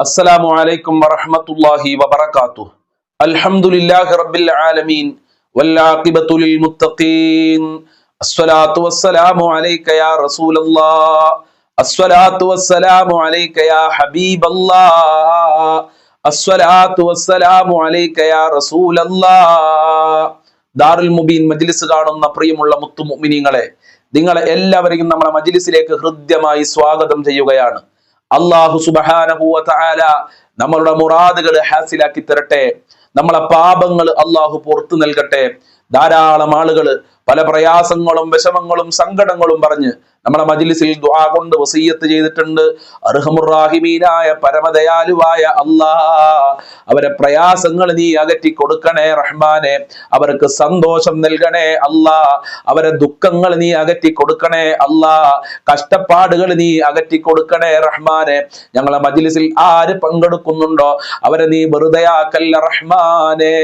السلام عليكم ورحمة الله وبركاته. الحمد لله رب العالمين والعاقبة للمتقين. الصلاة والسلام عليك يا رسول الله. الصلاة والسلام عليك يا حبيب الله. الصلاة والسلام عليك يا رسول الله. ദാറുൽ മുബീൻ മജ്ലിസ് കാണുന്ന പ്രിയമുള്ള മുത്തു മുഅ്മിനീങ്ങളെ, നിങ്ങളെ എല്ലാവരെയും നമ്മുടെ മജ്ലിസിലേക്ക് ഹൃദ്യമായി സ്വാഗതം ചെയ്യുകയാണ്. അല്ലാഹു സുബ്ഹാനഹു വ തആല നമ്മളുടെ മുറാദുകൾ ഹാസിലാക്കി തരട്ടെ. നമ്മളെ പാപങ്ങൾ അല്ലാഹു പുറത്തു നൽകട്ടെ. ധാരാളം ആളുകൾ പല പ്രയാസങ്ങളും വിഷമങ്ങളും സങ്കടങ്ങളും പറഞ്ഞ് നമ്മളെ മജ്ലിസിൽ ദുആ കൊണ്ട് വസിയ്യത്ത് ചെയ്തിട്ടുണ്ട്. അർഹമുർ റഹീമീനായ പരമദയാലുവായ അല്ലാഹ്, അവരെ പ്രയാസങ്ങൾ നീ അകറ്റി കൊടുക്കണേ റഹ്മാനെ. അവർക്ക് സന്തോഷം നൽകണേ അല്ലാഹ്. അവരെ ദുഃഖങ്ങൾ നീ അകറ്റി കൊടുക്കണേ അല്ലാഹ്. കഷ്ടപ്പാടുകൾ നീ അകറ്റി കൊടുക്കണേ റഹ്മാനെ. ഞങ്ങളെ മജ്ലിസിൽ ആര് പങ്കെടുക്കുന്നുണ്ടോ അവരെ നീ വെറുതെയാക്കല്ല റഹ്മാനെ.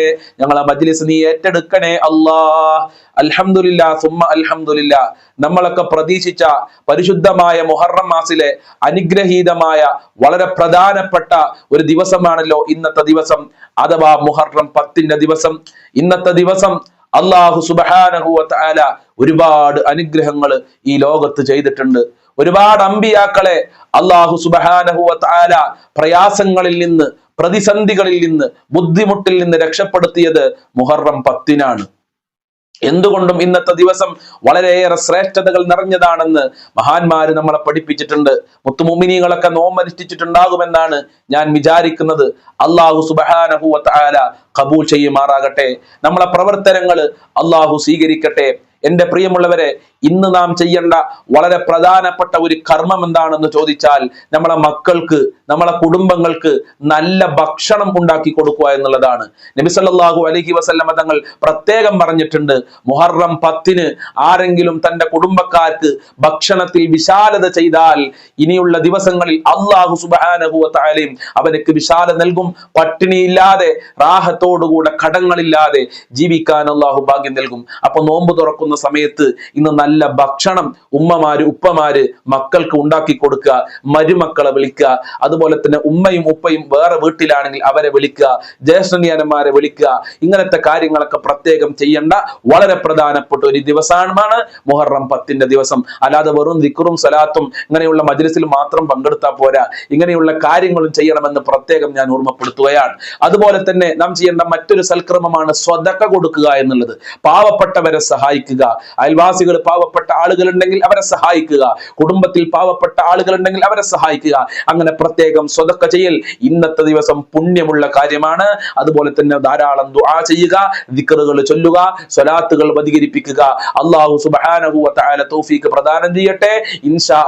ഞങ്ങളെ മജ്ലിസ് നീ ഏറ്റെടുക്കണേ അല്ലാഹ്. അൽഹംദുലില്ലാ സുമ്മ അൽഹംദുലില്ലാ. നമ്മളൊക്കെ പ്രതീക്ഷിച്ച പരിശുദ്ധമായ മുഹറം മാസിലെ അനുഗ്രഹീതമായ വളരെ പ്രധാനപ്പെട്ട ഒരു ദിവസമാണല്ലോ ഇന്നത്തെ ദിവസം, അഥവാ മുഹറം 10 ദിവസം. ഇന്നത്തെ ദിവസം അല്ലാഹു സുബ്ഹാനഹു വ തആല ഒരുപാട് അനുഗ്രഹങ്ങൾ ഈ ലോകത്ത് ചെയ്തിട്ടുണ്ട്. ഒരുപാട് അമ്പിയാക്കളെ അല്ലാഹു സുബ്ഹാനഹു വ തആല പ്രയാസങ്ങളിൽ നിന്ന്, പ്രതിസന്ധികളിൽ നിന്ന്, ബുദ്ധിമുട്ടിൽ നിന്ന് രക്ഷപ്പെടുത്തിയത് മുഹറം 10 എന്തുകൊണ്ടും ഇന്നത്തെ ദിവസം വളരെയേറെ ശ്രേഷ്ഠതകൾ നിറഞ്ഞതാണെന്ന് മഹാന്മാര് നമ്മളെ പഠിപ്പിച്ചിട്ടുണ്ട്. മുത്തുമുഅ്മിനീങ്ങളൊക്കെ നോമ്പനുഷ്ഠിച്ചിട്ടുണ്ടാകുമെന്നാണ് ഞാൻ വിചാരിക്കുന്നത്. അല്ലാഹു സുബ്ഹാനഹു വ തആല ഖബൂൽ ചെയ്യുമാറാകട്ടെ. നമ്മളെ പ്രവർത്തനങ്ങൾ അല്ലാഹു സ്വീകരിക്കട്ടെ. എന്റെ പ്രിയമുള്ളവരെ, ഇന്ന് നാം ചെയ്യേണ്ട വളരെ പ്രധാനപ്പെട്ട ഒരു കർമ്മം എന്താണെന്ന് ചോദിച്ചാൽ, നമ്മളെ മക്കൾക്ക്, നമ്മളെ കുടുംബങ്ങൾക്ക് നല്ല ഭക്ഷണം ഉണ്ടാക്കി കൊടുക്കുക എന്നുള്ളതാണ്. നബി സല്ലല്ലാഹു അലൈഹി വസല്ലമ തങ്ങൾ പ്രത്യേകം പറഞ്ഞിട്ടുണ്ട്, മുഹറം 10 ആരെങ്കിലും തന്റെ കുടുംബക്കാർക്ക് ഭക്ഷണത്തിൽ വിശാലത ചെയ്താൽ ഇനിയുള്ള ദിവസങ്ങളിൽ അല്ലാഹു സുബ്ഹാനഹു വ തആലയും അവർക്ക് വിശാലത നൽകും. പട്ടിണിയില്ലാതെ റാഹത്തോടുകൂടെ കടങ്ങളില്ലാതെ ജീവിക്കാൻ അല്ലാഹു ഭാഗ്യം നൽകും. അപ്പൊ നോമ്പ് തുറക്കുന്ന സമയത്ത് ഇന്ന് നല്ല ഭക്ഷണം ഉമ്മമാര് ഉപ്പമാര് മക്കൾക്ക് ഉണ്ടാക്കി കൊടുക്കുക, മരുമക്കളെ വിളിക്കുക. അതുപോലെ തന്നെ ഉമ്മയും ഉപ്പയും വേറെ വീട്ടിലാണെങ്കിൽ അവരെ വിളിക്കുക, ജ്യേഷ്ഠനിയന്മാരെ വിളിക്കുക. ഇങ്ങനത്തെ കാര്യങ്ങളൊക്കെ പ്രത്യേകം ചെയ്യേണ്ട വളരെ പ്രധാനപ്പെട്ട ഒരു ദിവസമാണ് മുഹറം 10 ദിവസം. അല്ലാതെ വെറും ദിക്റും സലാത്തും ഇങ്ങനെയുള്ള മജ്ലിസിൽ മാത്രം പങ്കെടുത്താൽ പോരാ, ഇങ്ങനെയുള്ള കാര്യങ്ങളും ചെയ്യണമെന്ന് പ്രത്യേകം ഞാൻ ഓർമ്മപ്പെടുത്തുകയാണ്. അതുപോലെ തന്നെ നാം ചെയ്യേണ്ട മറ്റൊരു സൽക്രമമാണ് സ്വതക്ക കൊടുക്കുക എന്നുള്ളത്. പാവപ്പെട്ടവരെ സഹായിക്കുക. അയൽവാസികൾ പാവപ്പെട്ട ആളുകൾ ഉണ്ടെങ്കിൽ അവരെ സഹായിക്കുക. കുടുംബത്തിൽ പാവപ്പെട്ട ആളുകൾ ഉണ്ടെങ്കിൽ അവരെ സഹായിക്കുക. അങ്ങനെ പ്രത്യേകം സ്വതക്ക ചെയ്യൽ ഇന്നത്തെ ദിവസം പുണ്യമുള്ള കാര്യമാണ്. അതുപോലെ തന്നെ ധാരാളം ദുആ ചെയ്യുക, ദിക്റുകൾ ചൊല്ലുക, സ്വലാത്തുകൾ അധികരിപ്പിക്കുക. അല്ലാഹു സുബ്ഹാനഹു വ തആല തൗഫീഖ് പ്രദാനം ചെയ്യട്ടെ. ഇൻഷാ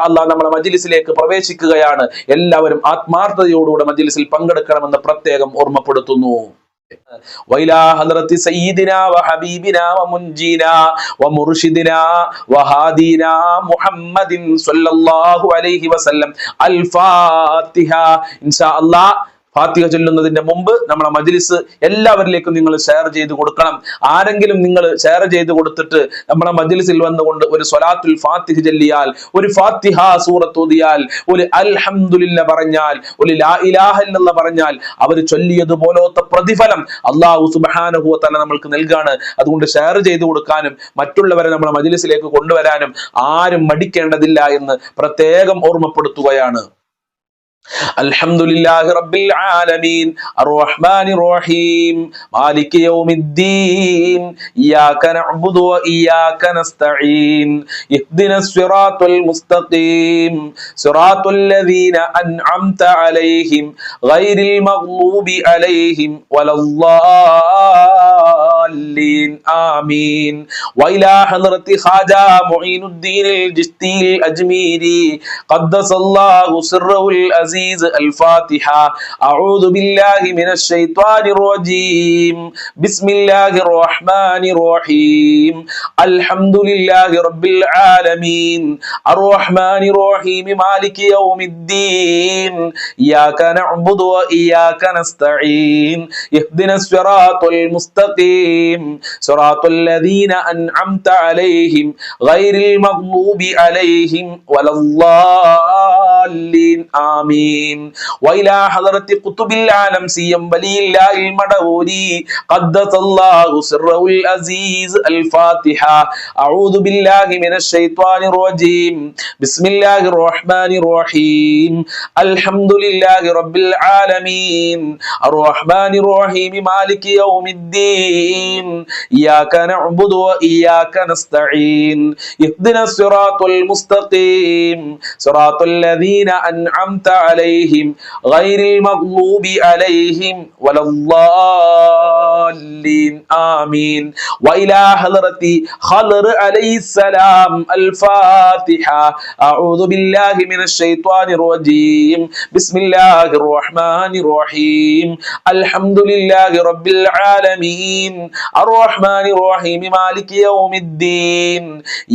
അല്ലാഹ് നമ്മുടെ മജ്ലിസിലേക്ക് പ്രവേശിക്കുകയാണ്. എല്ലാവരും ആത്മാർത്ഥതയോടുകൂടെ മജ്ലിസിൽ പങ്കെടുക്കണമെന്ന് പ്രത്യേകം ഓർമ്മപ്പെടുത്തുന്നു. وإلى حضرة سيدنا وحبيبنا ومنجينا ومرشدنا وهادينا محمد صلى الله عليه وسلم الفاتحة. إن شاء الله ഫാത്തിഹ ചൊല്ലുന്നതിന്റെ മുമ്പ് നമ്മളെ മജ്ലിസ് എല്ലാവരിലേക്കും നിങ്ങൾ ഷെയർ ചെയ്ത് കൊടുക്കണം. ആരെങ്കിലും നിങ്ങൾ ഷെയർ ചെയ്ത് കൊടുത്തിട്ട് നമ്മളെ മജ്ലിസിൽ വന്നുകൊണ്ട് ഒരു സ്വലാത്തുൽ ഫാത്തിഹ ചൊല്ലിയാൽ, ഒരു ഫാത്തിഹ സൂറത്ത് ഓതിയാൽ, ഒരു അൽഹംദുലില്ല പറഞ്ഞാൽ, ഒരു ലാ ഇലാഹ ഇല്ലല്ലാഹ് പറഞ്ഞാൽ അവർ ചൊല്ലിയതുപോലത്തെ പ്രതിഫലം അല്ലാഹു സുബ്ഹാനഹു വ തആല നമ്മൾക്ക് നൽകാണ്. അതുകൊണ്ട് ഷെയർ ചെയ്ത് കൊടുക്കാനും മറ്റുള്ളവരെ നമ്മളെ മജ്ലിസിലേക്ക് കൊണ്ടുവരാനും ആരും മടിക്കേണ്ടതില്ല എന്ന് പ്രത്യേകം ഓർമ്മപ്പെടുത്തുകയാണ്. അൽഹംദുലില്ലാഹി റബ്ബിൽ ആലമീൻ അർറഹ്മാനിർ റഹീം മാലികി യൗമിദ്ദീൻ ഇയ്യാക നഅ്ബുദു വ ഇയ്യാക നസ്തഈൻ ഇഹ്ദിനസ് സിറാത്തുൽ മുസ്തഖീം സിറാത്തുൽ ലദീന അൻഅംത അലൈഹിം ഗൈറിൽ മഗ്ലൂബി അലൈഹിം വലദ്ദാല്ലീൻ ആമീൻ. വഇലാ ഹദ്റത്തി ഖാജ മുഈനുദ്ദീൻ അൽ ജിസ്തി അൽ അജ്മീരി ഖദ്ദസല്ലാഹു സിർറഹുൽ الفاتحة. أعوذ بالله من الشيطان الرجيم. بسم الله الرحمن الرحيم. الحمد لله رب العالمين الرحمن الرحيم مالك يوم الدين إياك نعبد وإياك نستعين اهدنا الصراط المستقيم صراط الذين أنعمت عليهم غير المغضوب عليهم ولا الضالين آمين. العالمين وإلى حضرة قطب العالم سيم ولي الله المدعوري قدس الله سره العزيز. الفاتحة. أعوذ بالله من الشيطان الرجيم. بسم الله الرحمن الرحيم. الحمد لله رب العالمين الرحمن الرحيم مالك يوم الدين إياك نعبد وإياك نستعين اهدنا الصراط المستقيم صراط الذين أنعمت عليهم غير المغضوب عليهم ولا الضالين آمين. وإلى حضرة خضر عليه السلام. الفاتحة. أعوذ بالله من الشيطان الرجيم. بسم الله الرحمن الرحيم. الحمد لله رب العالمين الرحمن الرحيم مالك يوم الدين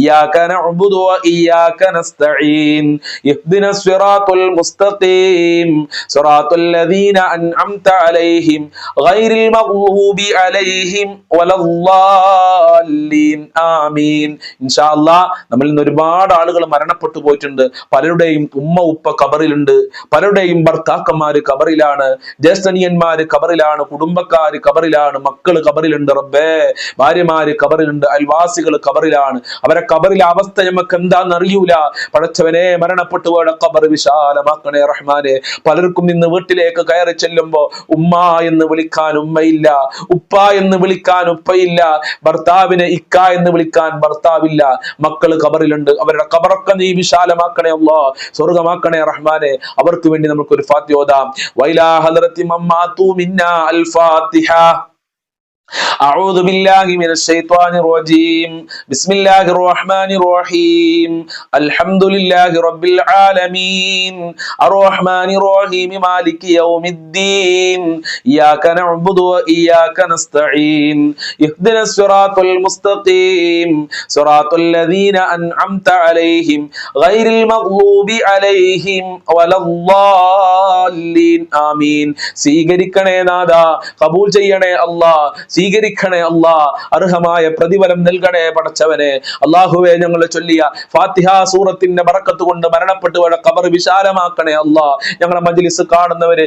إياك نعبد وإياك نستعين اهدنا الصراط المستقيم صراط الذين أنعمت عليهم غير المغضوب عليهم ولا الضالين آمين. ഇൻഷാ അല്ലാഹ് നമ്മളിൽ നിന്ന് ഒരുപാട് ആളുകൾ മരണപ്പെട്ടു പോയിട്ടുണ്ട്. പലരുടെയും ഉമ്മ ഉപ്പ ഖബറിലുണ്ട്, പലരുടെയും ഭർത്താക്കന്മാര് ഖബറിലാണ്, ജ്യേഷ്ഠനിയന്മാര് ഖബറിലാണ്, കുടുംബക്കാര് ഖബറിലാണ്, മക്കള് ഖബറിലുണ്ട്, റബ്ബേ ഭാര്യമാര് ഖബറിലുണ്ട്, അയൽവാസികൾ ഖബറിലാണ്. അവരെ ഖബറിലെ അവസ്ഥ നമുക്ക് എന്താന്ന് അറിയൂല. പടച്ചവനെ, മരണപ്പെട്ടു പോയ ഖബർ വിശാലമാക്കണേ റഹ്മാനെ. പലർക്കും ഇന്ന് വീട്ടിലേക്ക് കയറി ചെല്ലുമ്പോ ഉമ്മ എന്ന് വിളിക്കാൻ ഉമ്മയില്ല, ഉപ്പ എന്ന് വിളിക്കാൻ ഉപ്പയില്ല, ഭർത്താവിനെ ഇക്ക എന്ന് വിളിക്കാൻ ഭർത്താവില്ല, മക്കള് ഖബറിലുണ്ട്. അവരുടെ ഖബറൊക്കെ നീ വിശാലമാക്കണേ അല്ലാഹ്, സ്വർഗമാക്കണേ റഹ്മാനെ. അവർക്ക് വേണ്ടി നമുക്ക് ഒരു ഫാത്തിഹ ഓതാം. വൈലാ ഹദ്റത്തി മമ്മാതു മിന്നാ അൽ ഫാത്തിഹ. أعوذ بالله من الشيطان الرجيم. بسم الله الرحمن الرحيم. الحمد لله رب العالمين الرحمن الرحيم مالك يوم الدين إياك نعبد وإياك نستعين اهدنا الصراط المستقيم صراط الذين أنعمت عليهم غير المغضوب عليهم ولا الضالين آمين. സ്വീകരിക്കണേ നാഥ, കബൂൽ ചെയ്യണേ അല്ലാഹ്, സ്വീകരിക്കണേ അല്ലാഹ്, അർഹമായ പ്രതിഫലം നൽകണേ പടച്ചവനെ. അല്ലാഹുവേ, ഞങ്ങൾ ചൊല്ലിയ ഫാത്തിഹ സൂറത്തിന്റെ ബറക്കത്ത് കൊണ്ട് മരണപ്പെട്ടു പോയ ഖബർ വിശാലമാക്കണേ അല്ലാഹ്. ഞങ്ങളെ മജ്ലിസ് കാണുന്നവര്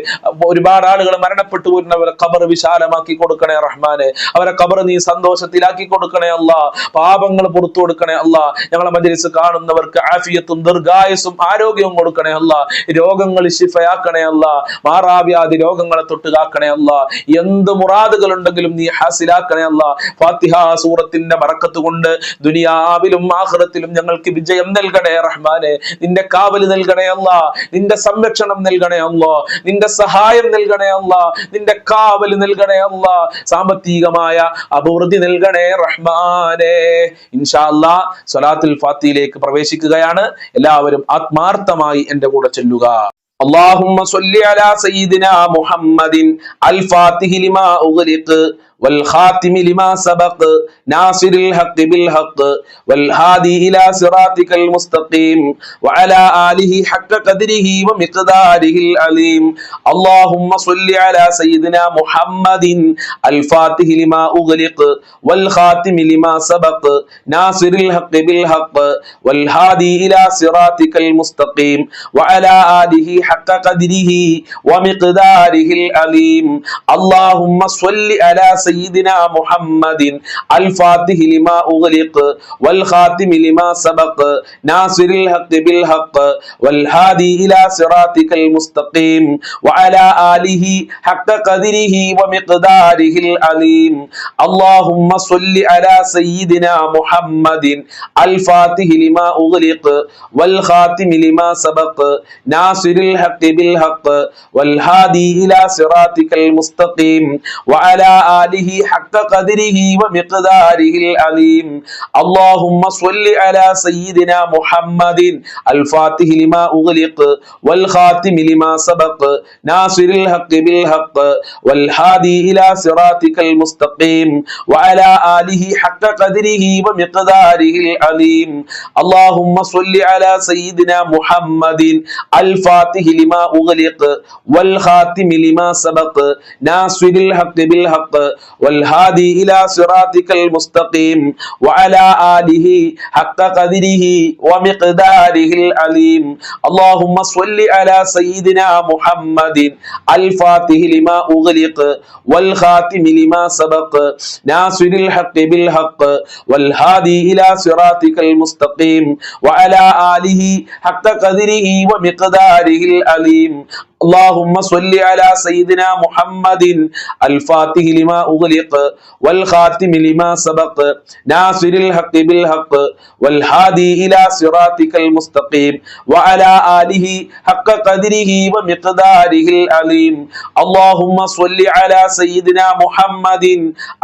ഒരുപാട് ആളുകൾ മരണപ്പെട്ടു പോരുന്നവരെ ഖബർ വിശാലമാക്കി കൊടുക്കണേ റഹ്മാനെ. അവരെ ഖബർ നീ സന്തോഷത്തിലാക്കി കൊടുക്കണേ അല്ലാഹ്. പാപങ്ങൾ പുറത്തു കൊടുക്കണേ അല്ലാഹ്. ഞങ്ങളെ മജ്ലിസ് കാണുന്നവർക്ക് ആഫിയത്തും ദീർഘായുസ്സും ആരോഗ്യവും കൊടുക്കണേ അല്ലാഹ്. രോഗങ്ങൾ ശിഫയാക്കണേ അല്ലാഹ്. മാറാവ്യാധി രോഗങ്ങളെ തൊട്ട് കാക്കണേ അല്ലാഹ്. എന്ത് മുറാദുകൾ ഉണ്ടെങ്കിലും നീ ഹാസിലാക്കണേ അല്ലാഹ്. ഫാത്തിഹ സൂറത്തിന്റെ ബറക്കത്ത് കൊണ്ട് ദുനിയാവിലും ആഖിറത്തിലും ഞങ്ങൾക്ക് വിജയം നൽകണേ റഹ്മാനെ. നിന്റെ കാവൽ നൽകണേ അല്ലാഹ്, നിന്റെ സംരക്ഷണം നൽകണേ അല്ലാഹ്, നിന്റെ സഹായം നൽകണേ അല്ലാഹ്, നിന്റെ കാവൽ നൽകണേ അല്ലാഹ്, സാമ്പത്തികമായ അഭിവൃദ്ധി നൽകണേ റഹ്മാനെ. ഇൻഷാ അല്ലാഹ് സ്വലാത്തുൽ ഫാത്തിഹയിലേക്ക് പ്രവേശിക്കുകയാണ്. എല്ലാവരും ആത്മാർത്ഥമായി എന്റെ കൂടെ ചൊല്ലുക. اللهم صل على سيدنا محمد الفاتح لما أغلق والخاتم لما سبق ناصر الحق بالحق والهادي إلى صراطك المستقيم وعلى آله حق قدره ومقداره العظيم. اللهم صل على سيدنا محمد الفاتح لما أغلق والخاتم لما سبق ناصر الحق بالحق والهادي إلى صراطك المستقيم وعلى آله حق قدره ومقداره العظيم. اللهم صل على سيدنا محمد الفاتح لما أغلق والخاتم لما سبق ناصر الحق بالحق والهادي إلى صراطك المستقيم وعلى آله حق قدره ومقداره العظيم. اللهم صل على سيدنا محمد الفاتح لما أغلق والخاتم لما سبق ناصر الحق بالحق والهادي إلى صراطك المستقيم وعلى آله حق قدره ومقداره العظيم. اللهم صل على سيدنا محمد الفاتح لما أغلق والخاتم لما سبق ناصر الحق بالحق والهادي إلى صراطك المستقيم وعلى آله حق قدره ومقداره العظيم. اللهم صل على سيدنا محمد الفاتح لما أغلق والخاتم لما سبق ناصر الحق بالحق والهادي إلى صراطك المستقيم وعلى آله حق قدره ومقداره العليم. اللهم صل على سيدنا محمد الفاتح لما أغلق والخاتم لما سبق ناصر الحق بالحق والهادي إلى صراطك المستقيم وعلى آله حق قدره ومقداره العليم. اللهم صل على سيدنا محمد الفاتح لما أغلق والخاتم لما سبق ناصر الحق بالحق والهادي إلى صراطك المستقيم وعلى آله حق قدره ومقداره العليم. اللهم صل على سيدنا محمد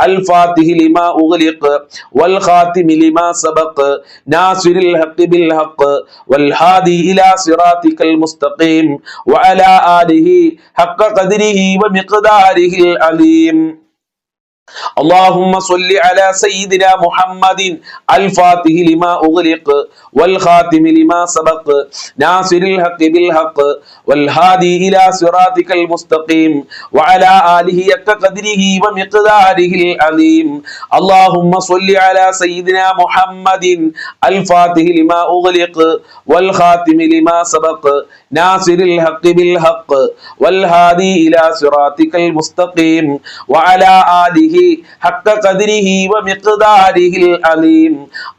الفاتح لما أغلق والخاتم لما سبق ناصر الحق بالحق والهادي إلى صراطك المستقيم وعلى آله حق قدره ومقداره العليم. اللهم صل على سيدنا محمد الفاتح لما أغلق والخاتم لما سبق ناصر الحق بالحق والهادي إلى صراطك المستقيم وعلى آله حق قدره ومقداره العليم. اللهم صل على سيدنا محمد الفاتح لما أغلق والخاتم لما سبق ناصر الحق بالحق والهادي إلى صراطك المستقيم وعلى آله حق قدره ومقداره العليم.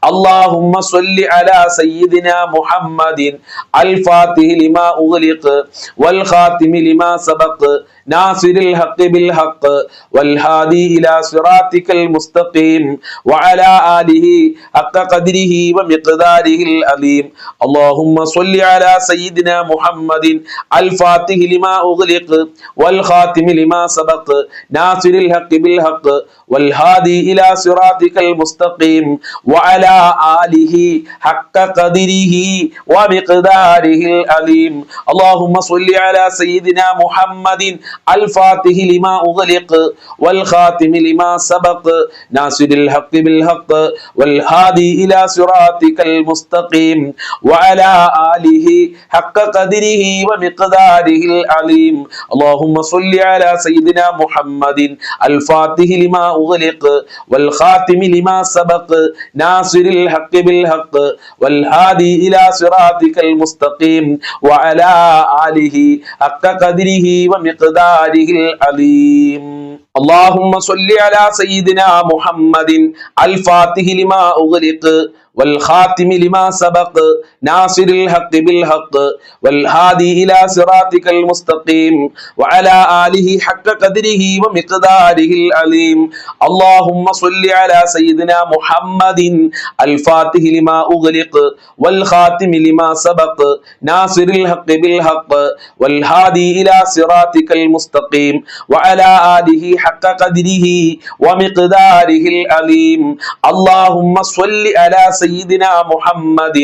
اللهم صل على سيدنا محمد الفاتح لما أغلق والخاتم لما سبق ناصر الحق بالحق والهادي إلى صراطك المستقيم وعلى آله حق قدره ومقداره العليم. اللهم صل على سيدنا محمد الفاتح لما أغلق والخاتم لما سبق ناصر الحق بالحق والهادي إلى صراطك المستقيم وعلى آله حق قدره ومقداره العليم. اللهم صل على سيدنا محمد الفاتح لما أغلق والخاتم لما سبق ناصر الحق بالحق والهادي إلى صراطك المستقيم وعلى آله حق قدره ومقداره العليم. اللهم صل على سيدنا محمد الفاتح لما أغلق والخاتم لما سبق ناصر الحق بالحق والهادي إلى صراطك المستقيم وعلى آله حق قدره ومقداره العليم. اللهم صل على سيدنا محمد الفاتح لما أغلق والخاتم لما سبق ناصر الحق بالحق والهادي إلى صراطك المستقيم وعلى آله حق قدره ومقداره العليم. اللهم صل على سيدنا محمد الفاتح لما أغلق والخاتم لما سبق ناصر الحق بالحق والهادي إلى صراطك المستقيم وعلى آله حق قدره ومقداره العليم. اللهم صل على سيدنا محمد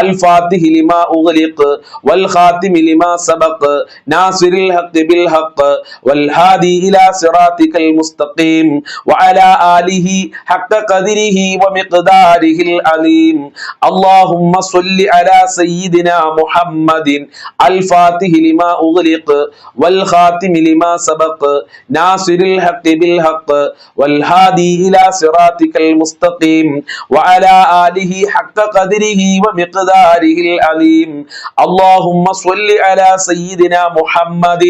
الفاتح لما أغلق والخاتم لما سبق ناصر الحق بالحق والهادي إلى صراطك المستقيم وعلى آله حق قدره ومقداره العليم. اللهم صل على سيدنا محمد الفاتح لما أغلق والخاتم لما سبق ناصر الحق بالحق والهادي إلى صراطك المستقيم وعلى آله حق قدره ومقداره العليم. اللهم صل على سيدنا محمد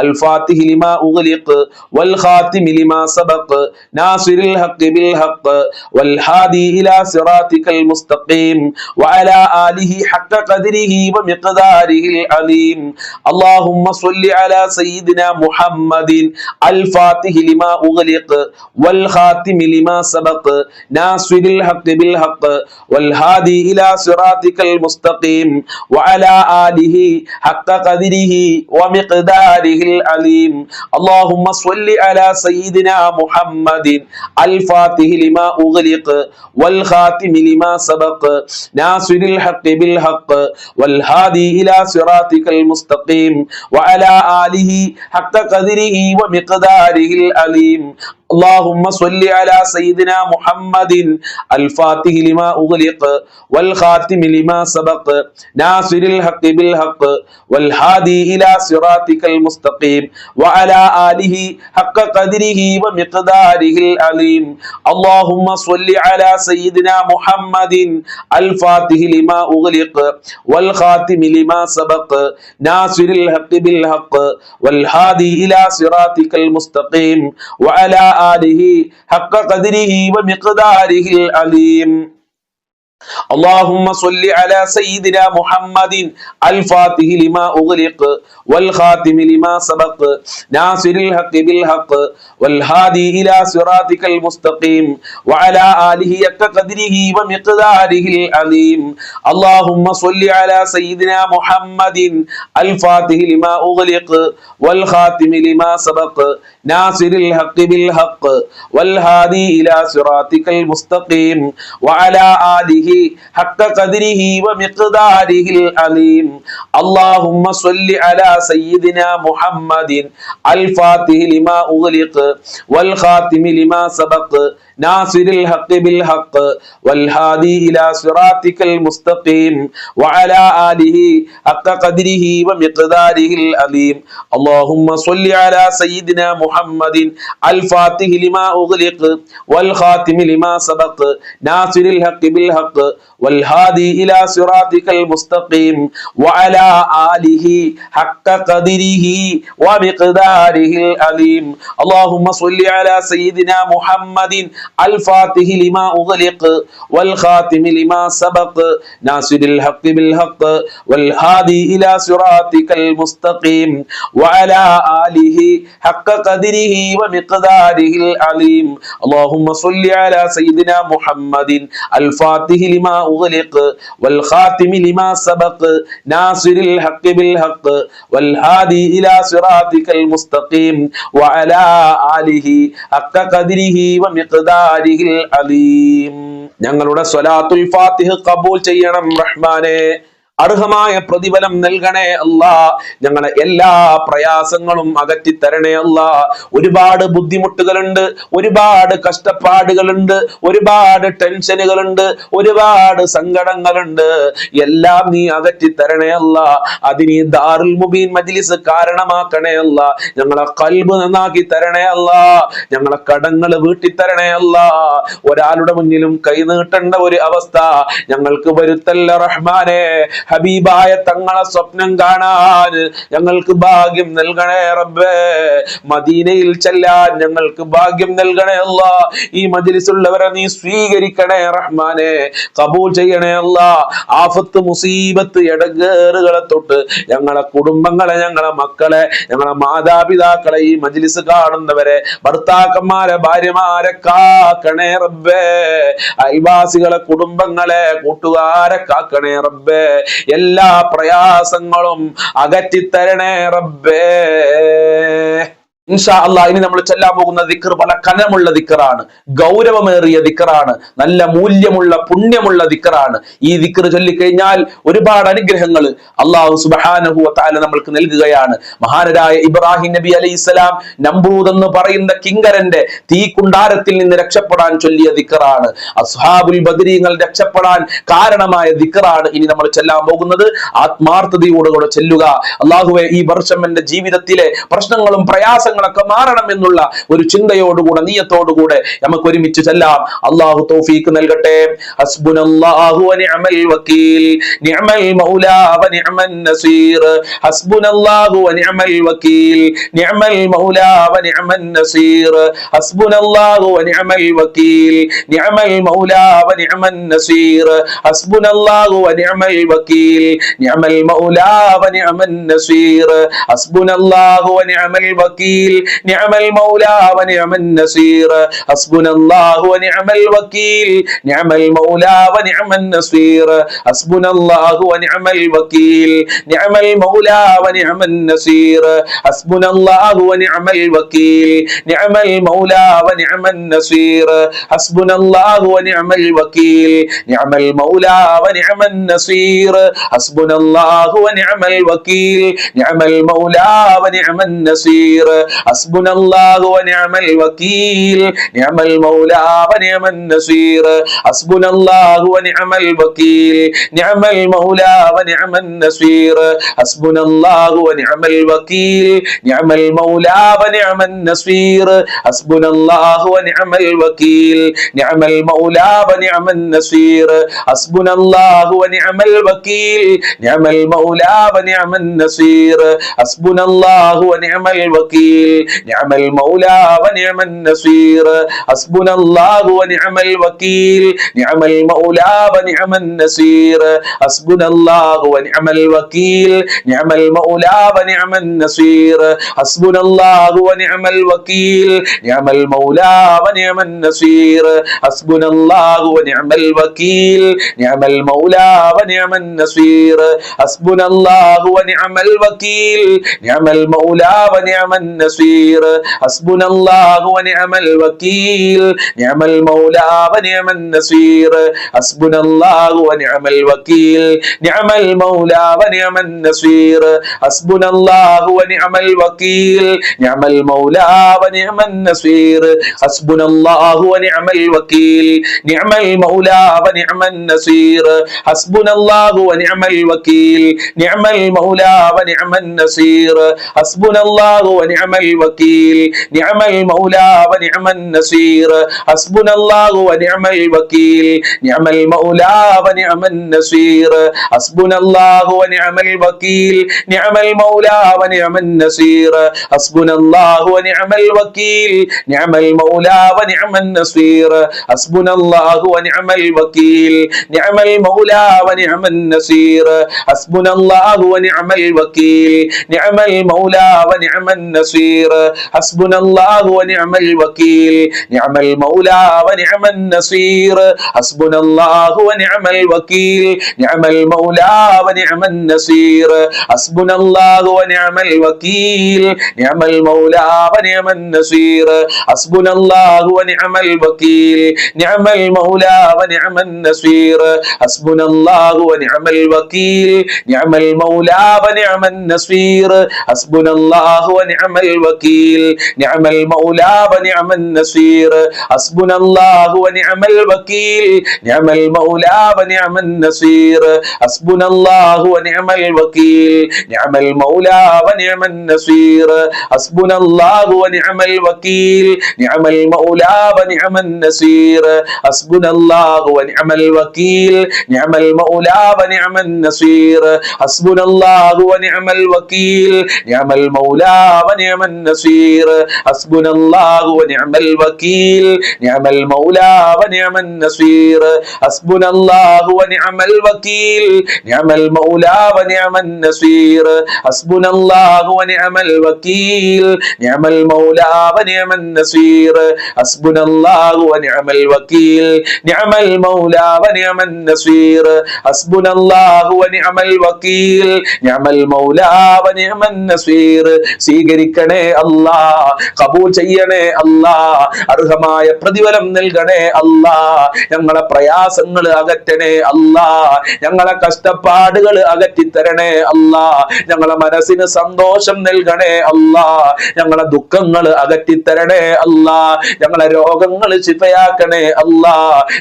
الفاتح لما أغلق والخاتم لما سبق ناصر الحق بالحق والهادي إلى صراطك المستقيم وعلى آله حق قدره ومقداره العليم. اللهم صل على سيدنا محمد الفاتح لما أغلق والخاتم لما سبق ناصر الحق بالحق والهادي إلى صراطك المستقيم وعلى آله حق قدره ومقداره العليم. اللهم صل على سيدنا محمد الفاتح لما أغلق والخاتم لما سبق ناصر الحق بالحق والهادي إلى صراطك المستقيم وعلى آله حق قدره ومقداره العليم. اللهم صل على سيدنا محمد الفاتح لما أغلق والخاتم لما سبق ناصر الحق بالحق والهادي إلى صراطك المستقيم وعلى آله حق قدره ومقداره العظيم اللهم صل على سيدنا محمد الفاتح لما أغلق والخاتم لما سبق ناصر الحق بالحق والهادي إلى صراطك المستقيم وعلى آله حق قدره ومقداره العظيم اللهم صل على سيدنا محمد الفاتح لما أغلق والخاتم لما سبق ناصر الحق بالحق والهادي إلى صراطك المستقيم وعلى آله حق قدره ومقداره العظيم اللهم صل على سيدنا محمد الفاتح لما أغلق والخاتم لما سبق ناصر الحق بالحق والهادي إلى صراطك المستقيم وعلى آله حق قدره ومقداره العظيم اللهم صل على سيدنا محمد الفاتح لما أغلق والخاتم لما سبق ناصر الحق بالحق والهادي إلى صراطك المستقيم وعلى آله حق قدره ومقداره العظيم اللهم صل على سيدنا محمد الفاتح لما أغلق والخاتم لما سبق ناصر الحق بالحق والهادي إلى صراطك المستقيم وعلى آله حق قدره ومقداره العظيم اللهم صل على سيدنا محمد الفاتح لما أغلق والخاتم لما سبق ناصر الحق بالحق والهادي إلى صراطك المستقيم وعلى آله حق قدره ومقداره العظيم اللهم صل على سيدنا محمد الفاتح لما أغلق والخاتم لما سبق ناصر الحق بالحق والهادي إلى صراطك المستقيم وعلى آله حق قدره ومقداره العظيم ഞങ്ങളുടെ സ്വലാത്തുൽ ഫാത്തിഹ ഖബൂൽ ചെയ്യണം റഹ്മാനെ അർഹമായ പ്രതിഫലം നൽകണേ അല്ലാ ഞങ്ങളുടെ എല്ലാ പ്രയാസങ്ങളും അകറ്റി തരണേ അല്ലാ ഒരുപാട് ബുദ്ധിമുട്ടുകളുണ്ട് ഒരുപാട് കഷ്ടപ്പാടുകളുണ്ട് ഒരുപാട് ടെൻഷനുകളുണ്ട് ഒരുപാട് സങ്കടങ്ങളുണ്ട് എല്ലാം നീ അകറ്റി തരണേ അല്ലാ അതിന് ദാറുൽ മുബീൻ മജ്ലിസ് കാരണമാക്കണേ അല്ലാ ഞങ്ങളെ ഖൽബ് നന്നാക്കി തരണേ അല്ലാ ഞങ്ങളെ കടങ്ങൾ വീട്ടി തരണേ അല്ലാ ഒരാളുടെ മുന്നിലും കൈ നീട്ടേണ്ട ഒരു അവസ്ഥ ഞങ്ങൾക്ക് വരുത്തല്ല റഹ്മാനെ ഹബീബായ തങ്ങളെ സ്വപ്നം കാണാൻ ഞങ്ങൾക്ക് ഭാഗ്യം നൽകണേ റബ്ബേ മദീനയിൽ ചെല്ലാൻ ഞങ്ങൾക്ക് ഭാഗ്യം നൽകണേ അല്ലാ ഈ മജ്ലിസുള്ളവരെ നീ സ്വീകരിക്കണേ റഹ്മാനെ ഖബൂൽ ചെയ്യണേ അല്ലാ ആഫത്ത് മുസീബത്ത് ഇടങ്ങേറുകളെ തൊട്ട് ഞങ്ങളെ കുടുംബങ്ങളെ ഞങ്ങളെ മക്കളെ ഞങ്ങളെ മാതാപിതാക്കളെ ഈ മജ്ലിസ് കാണുന്നവരെ ഭർത്താക്കന്മാരെ ഭാര്യമാരെ കാക്കണേ റബ്ബേ അയൽവാസികളെ കുടുംബങ്ങളെ കൂട്ടുകാരെ കാക്കണേ റബ്ബേ എല്ലാ പ്രയാസങ്ങളും അകറ്റിത്തരണേ റബ്ബേ ഇൻഷാ അല്ലാഹ് ഇനി നമ്മൾ ചൊല്ലാൻ പോകുന്ന ദിക്ർ പല കനമുള്ള ദിക്റാണ് ഗൗരവമേറിയ ദിക്റാണ് നല്ല മൂല്യമുള്ള പുണ്യമുള്ള ദിക്റാണ് ഈ ദിക്ർ ചൊല്ലിക്കഴിഞ്ഞാൽ ഒരുപാട് അനുഗ്രഹങ്ങൾ അല്ലാഹു സുബ്ഹാനഹു വ തആല നമ്മൾക്ക് നൽകുകയാണ് മഹാനരായ ഇബ്രാഹിം നബി അലൈഹിസ്സലാം നംറൂദ് എന്ന് പറയുന്ന കിങ്കരന്റെ തീക്കുണ്ടാരത്തിൽ നിന്ന് രക്ഷപ്പെടാൻ ചൊല്ലിയ ദിക്റാണ് അസ്ഹാബുൽ ബദരീങ്ങൾ രക്ഷപ്പെടാൻ കാരണമായ ദിക്റാണ് ഇനി നമ്മൾ ചൊല്ലാൻ പോകുന്നത് ആത്മാർത്ഥതയോടെ ചൊല്ലുക അല്ലാഹുവേ ഈ വർഷം എൻ്റെ ജീവിതത്തിലെ പ്രശ്നങ്ങളും പ്രയാസങ്ങളും ൊക്കെ മാറണം എന്നുള്ള ഒരു ചിന്തയോടുകൂടെ നീയത്തോടുകൂടെ നമുക്ക് ഒരുമിച്ച് ചെല്ലാം അല്ലാഹു തൗഫീഖ് നൽകട്ടെ ഹസ്ബുനല്ലാഹു വ നിഅമൽ വകീൽ നിഅമൽ മൗലാ വ നിഅമൻ നസീർ ഹസ്ബുനല്ലാഹു വ നിഅമൽ വകീൽ നിഅമൽ മൗലാ വ നിഅമൻ നസീർ ഹസ്ബുനല്ലാഹു വ നിഅമൽ വകീൽ നിഅമൽ മൗലാ വ നിഅമൻ നസീർ ഹസ്ബുനല്ലാഹു വ നിഅമൽ വകീൽ നിഅമൽ മൗലാ വ നിഅമൻ നസീർ ഹസ്ബുനല്ലാഹു വ നിഅമൽ വകീൽ نعم المولى ونعم النصير حسبنا الله ونعم الوكيل نعم المولى ونعم النصير حسبنا الله ونعم الوكيل نعم المولى ونعم النصير حسبنا الله ونعم الوكيل نعم المولى ونعم النصير حسبنا الله ونعم الوكيل نعم المولى ونعم النصير حسبنا الله ونعم الوكيل نعم المولى ونعم النصير ഹസ്ബുനല്ലാഹു വനിഅമൽ വകീൽ നിഅമൽ മൗലാ വനിഅമൻ നസീർ ഹസ്ബുനല്ലാഹു വനിഅമൽ വകീൽ നിഅമൽ മൗലാ വനിഅമൻ നസീർ ഹസ്ബുനല്ലാഹു വനിഅമൽ വകീൽ നിഅമൽ മൗലാ വനിഅമൻ നസീർ ഹസ്ബുനല്ലാഹു വനിഅമൽ വകീൽ നിഅമൽ മൗലാ വനിഅമൻ നസീർ ഹസ്ബുനല്ലാഹു വനിഅമൽ വകീൽ നിഅമൽ മൗലാ വനിഅമൻ നസീർ ഹസ്ബുനല്ലാഹു വനിഅമൽ വകീൽ നിഅമൽ മൗലാ വനിഅമൻ നസീർ ഹസ്ബുനല്ലാഹു വനിഅമൽ വകീൽ നിഅമൽ മൗലാ വനിഅമൻ നസീർ ഹസ്ബുനല്ലാഹു വനിഅമൽ വകീൽ നിഅമൽ മൗലാ വനിഅമൻ നസീർ ഹസ്ബുനല്ലാഹു വനിഅമൽ വകീൽ നിഅമൽ മൗലാ വനിഅമൻ നസീർ ഹസ്ബുനല്ലാഹു വനിഅമൽ വകീൽ നിഅമൽ മൗലാ വനിഅമൻ നസീർ ഹസ്ബുനല്ലാഹു വനിഅമൽ വകീൽ നിഅമൽ മൗലാ വനിഅമൻ നസീർ ഹസ്ബുനല്ലാഹു വനിഅമൽ വകീൽ നിഅമൽ മൗലാ വനിഅമൻ നസീർ ഹസ്ബുനല്ലാഹു വനിഅമൽ വകീൽ നിഅമൽ മൗലാ വനിഅമൻ നസീർ ഹസ്ബുനല്ലാഹു വനിഅമൽ വകീൽ നിഅമൽ മൗലാ വനിഅമൻ നസീർ ഹസ്ബുനല്ലാഹു വനിഅമൽ വകീൽ നിഅമൽ മൗലാ വനിഅമൻ നസീർ ഹസ്ബുനല്ലാഹു വനിഅമൽ വകീൽ നിഅമൽ മൗലാ വനിഅമൻ നസീർ ഹസ്ബുനല്ലാഹു വനിഅമൽ വകീൽ നിഅമൽ മൗലാ വനിഅമൻ നസീർ ഹസ്ബുനല്ലാഹു വനിഅമൽ വകീൽ നിഅമൽ മൗലാ വനിഅമൻ നസീർ ഹസ്ബുനല്ലാഹു വനിഅമൽ വകീൽ നിഅമൽ മൗലാ വനിഅമൻ നസീർ ഹസ്ബുനല്ലാഹു വനിഅമൽ വകീൽ നിഅമൽ മൗലാ വനിഅമൻ നസീർ ഹസ്ബുനല്ലാഹു വനിഅമൽ വകീൽ നിഅമൽ മൗലാ വനിഅമൻ നസീർ ഹസ്ബുനല്ലാഹു വനിഅമൽ വകീൽ നിഅമൽ മൗലാ വനിഅമൻ നസീർ ഹസ്ബുനല്ലാഹു വനിഅമൽ വകീൽ നിഅമൽ മൗലാ വനിഅമൻ നസീർ ഹസ്ബുനല്ലാഹു വനിഅമൽ വകീൽ നിഅമൽ മൗലാ വനിഅമൻ നസീർ ഹസ്ബുനല്ലാഹു വനിഅമൽ വകീൽ നിഅമൽ മൗലാ വനിഅമൻ നസീർ ഹസ്ബുനല്ലാഹു വനിഅമൽ വകീൽ നിഅമൽ മൗലാ വനിഅമൻ നസീർ ഹസ്ബുനല്ലാഹു വനിഅമൽ വകീൽ നിഅമൽ മൗലാ വനിഅമൻ നസീർ ഹസ്ബുനല്ലാഹു വനിഅമൽ വകീൽ നിഅമൽ മൗലാ വനിഅമൻ നസീർ ഹസ്ബുനല്ലാഹു വനിഅമൽ വകീൽ നിഅമൽ മൗലാ വനിഅമൻ നസീർ ഹസ്ബുനല്ലാഹു വനിഅമൽ വകീൽ നിഅമൽ മൗലാ വനിഅമൻ നസീർ ഹസ്ബുനല്ലാഹു വനിഅമൽ വകീൽ നിഅമൽ മൗലാ വനിഅമൻ നസീർ ഹസ്ബുനല്ലാഹു വനിഅമൽ വകീൽ നിഅമൽ മൗലാ വനിഅമൻ നസീർ ഹസ്ബുനല്ലാഹു വനിഅമൽ വകീൽ നിഅമൽ മൗലാ വനിഅമൻ നസീർ ഹസ്ബുനല്ലാഹു വനിഅമൽ വകീൽ നിഅമൽ മൗലാ വനിഅമൻ നസീർ ഹസ്ബുനല്ലാഹു വനിഅമൽ വകീൽ നിഅമൽ മൗലാ വനിഅമൻ നസീർ ഹസ്ബുനല്ലാഹു വനിഅമൽ വകീൽ നിഅമൽ മൗലാ വനിഅമൻ നസീർ ഹസ്ബുനല്ലാഹു വനിഅമൽ വകീൽ നിഅമൽ മൗലാ വനിഅമൻ നസീർ ഹസ്ബുനല്ലാഹു വനിഅമൽ വകീൽ നിഅമൽ മൗലാ വനിഅമൻ നസീർ. സ്വീകരിക്കണേ അല്ലാ, ഖബൂൽ ചെയ്യണേ അല്ലാ, അർഹമായ പ്രതിഫലം നൽകണേ അല്ലാ, ഞങ്ങളെ പ്രയാസങ്ങൾ അകറ്റണേ അല്ലാ, ഞങ്ങളെ കഷ്ടപ്പാടുകൾ അകറ്റിത്തരണേ അല്ലാ, ഞങ്ങളെ മനസ്സിന് സന്തോഷം നൽകണേ അല്ലാ, ഞങ്ങളെ ദുഃഖങ്ങൾ അകറ്റിത്തരണേ അല്ലാ, ഞങ്ങളെ രോഗങ്ങൾ ശിഫയാക്കണേ അല്ലാ,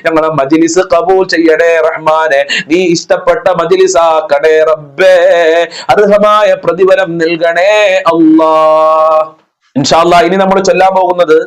ഞങ്ങളെ മജ്ലിസ് ഖബൂൽ ചെയ്യണേ റഹ്മാനെ, നീ ഇഷ്ടപ്പെട്ട മജ്ലിസ് ആക്കണേ റബ്ബേ, അർഹമായ പ്രതിഫലം നൽകണേ അല്ലാ. ഇൻഷാ അല്ലാഹ് ഇനി നമ്മൾ ചൊല്ലാൻ പോകുന്നത്